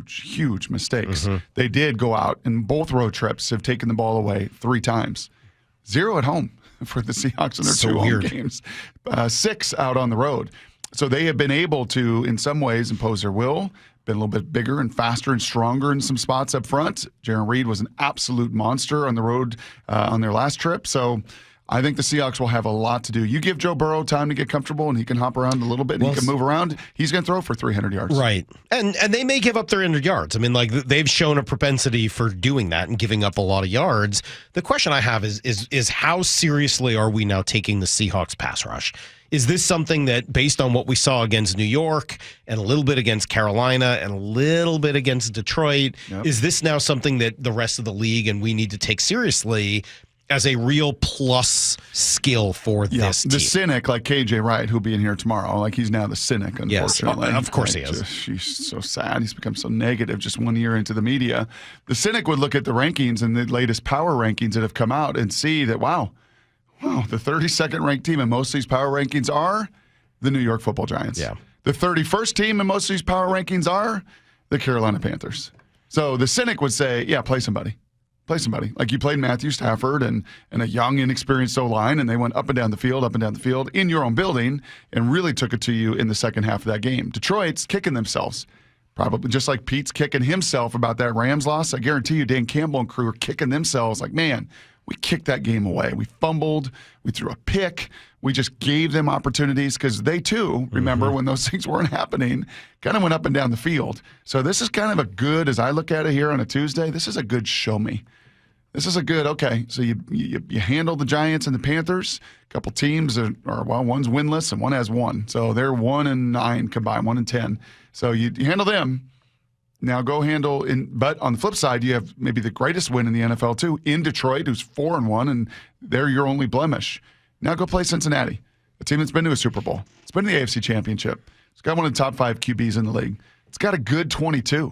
huge mistakes. They did go out, and both road trips have taken the ball away 3 times. 0 at home for the Seahawks in their 2 home games. 6 out on the road. So they have been able to, in some ways, impose their will, been a little bit bigger and faster and stronger in some spots up front. Jaron Reed was an absolute monster on the road on their last trip. So I think the Seahawks will have a lot to do. You give Joe Burrow time to get comfortable, and he can hop around a little bit, and he can move around. He's going to throw for 300 yards. Right. And they may give up 300 yards. I mean, like, they've shown a propensity for doing that and giving up a lot of yards. The question I have is how seriously are we now taking the Seahawks pass rush? Is this something that, based on what we saw against New York and a little bit against Carolina and a little bit against Detroit, is this now something that the rest of the league and we need to take seriously as a real plus skill for this team? The cynic, like KJ Wright, who'll be in here tomorrow, like he's now the cynic, unfortunately. Yes, of course he is. He's so sad. He's become so negative just 1 year into the media. The cynic would look at the rankings and the latest power rankings that have come out and see that, wow, the 32nd ranked team in most of these power rankings are the New York Football Giants. Yeah. The 31st team in most of these power rankings are the Carolina Panthers. So the cynic would say, yeah, play somebody. Play somebody. Like, you played Matthew Stafford and a young, inexperienced O-line, and they went up and down the field in your own building and really took it to you in the second half of that game. Detroit's kicking themselves. Probably just like Pete's kicking himself about that Rams loss. I guarantee you Dan Campbell and crew are kicking themselves like, man, we kicked that game away. We fumbled. We threw a pick. We just gave them opportunities because they, too, remember when those things weren't happening, kind of went up and down the field. So this is kind of a good, as I look at it here on a Tuesday, this is a good show me. This is a good, okay, so you handle the Giants and the Panthers. A couple teams one's winless and one has 1. So they're 1-9 combined, 1-10. So you handle them. Now go handle but on the flip side, you have maybe the greatest win in the NFL too, in Detroit, who's 4-1, and they're your only blemish. Now go play Cincinnati, a team that's been to a Super Bowl. It's been to the AFC Championship. It's got one of the top 5 QBs in the league. It's got a good 22.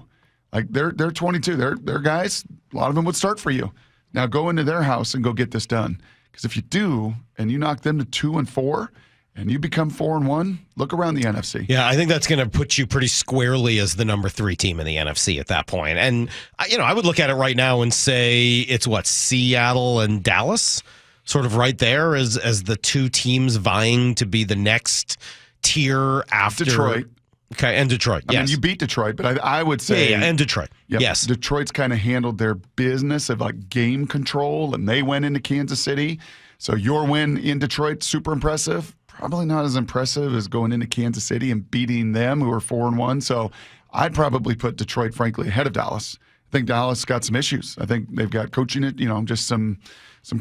Like, they're 22. They're guys, a lot of them would start for you. Now go into their house and go get this done. Because if you do, and you knock them to 2-4, and you become 4-1, look around the NFC. Yeah, I think that's going to put you pretty squarely as the number 3 team in the NFC at that point. And, I would look at it right now and say it's Seattle and Dallas, sort of right there as the 2 teams vying to be the next tier after Detroit. Okay, and Detroit, yes. I mean, you beat Detroit, but I would say... Yeah, and Detroit, yes. Detroit's kind of handled their business of, like, game control, and they went into Kansas City. So your win in Detroit, super impressive. Probably not as impressive as going into Kansas City and beating them, who are 4-1. So I'd probably put Detroit, frankly, ahead of Dallas. I think Dallas got some issues. I think they've got coaching, just some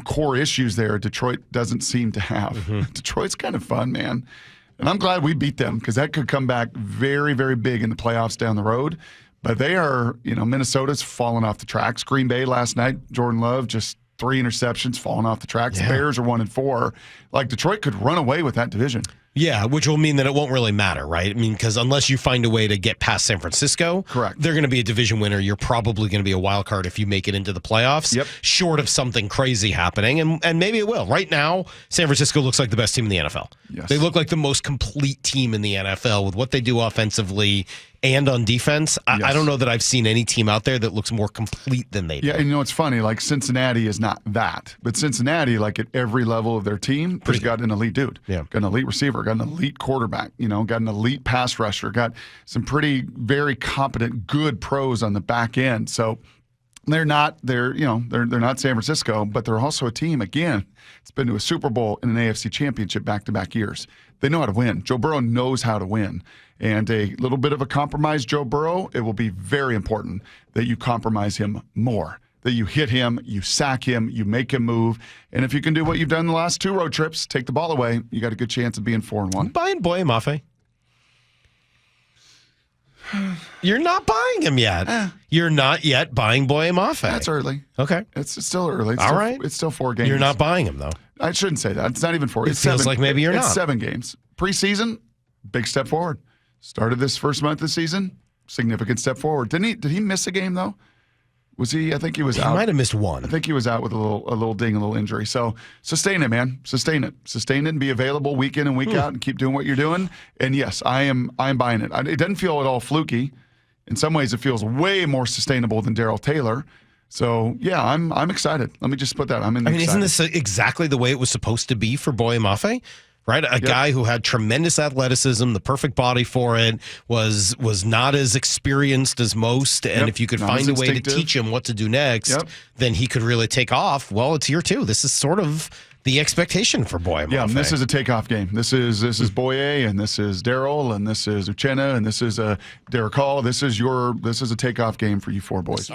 core issues there Detroit doesn't seem to have. Detroit's kind of fun, man. And I'm glad we beat them because that could come back very, very big in the playoffs down the road. But they are, Minnesota's fallen off the tracks. Green Bay last night, Jordan Love, just 3 interceptions, falling off the tracks. Yeah. The Bears are 1-4. Like, Detroit could run away with that division. Yeah, which will mean that it won't really matter, right? I mean, because unless you find a way to get past San Francisco, correct, they're going to be a division winner. You're probably going to be a wild card if you make it into the playoffs, short of something crazy happening, and maybe it will. Right now, San Francisco looks like the best team in the NFL. Yes. They look like the most complete team in the NFL with what they do offensively and on defense. I don't know that I've seen any team out there that looks more complete than they do. Yeah, and it's funny, like, Cincinnati is not that. But Cincinnati, like, at every level of their team, has got an elite dude. Yeah. Got an elite receiver, got an elite quarterback, got an elite pass rusher, got some very competent, good pros on the back end. So they're not not San Francisco, but they're also a team, again, it's been to a Super Bowl and an AFC Championship back-to-back years. They know how to win. Joe Burrow knows how to win. And a little bit of a compromise, Joe Burrow, it will be very important that you compromise him more, that you hit him, you sack him, you make him move. And if you can do what you've done the last 2 road trips, take the ball away, you got a good chance of being 4-1. Buying Boye Mafe. You're not buying him yet. You're not yet buying Boye Mafe. That's early. Okay. It's still early. All right. It's still 4 games. You're not buying him, though. I shouldn't say that. It's not even 4. It feels like maybe you're not. It's 7 games. Preseason, big step forward. Started this first month of the season, significant step forward. Did he miss a game, though? Was he? I think he was out. He might have missed one. I think he was out with a little ding, a little injury. So sustain it, man. Sustain it. Sustain it and be available week in and week out and keep doing what you're doing. And yes, I'm buying it. It doesn't feel at all fluky. in some ways it feels way more sustainable than Darrell Taylor. So yeah, I'm excited. Let me just put that. Isn't this exactly the way it was supposed to be for Boye Mafe? Right, a guy who had tremendous athleticism, the perfect body for it, was not as experienced as most, and if you could find a way to teach him what to do next, then he could really take off. Well, it's year 2. This is sort of the expectation for Boye Mafe. Yeah, and this is a takeoff game. This is Boye, and this is Darrell, and this is Uchenna, and this is Derek Hall. This is a takeoff game for you 4 boys.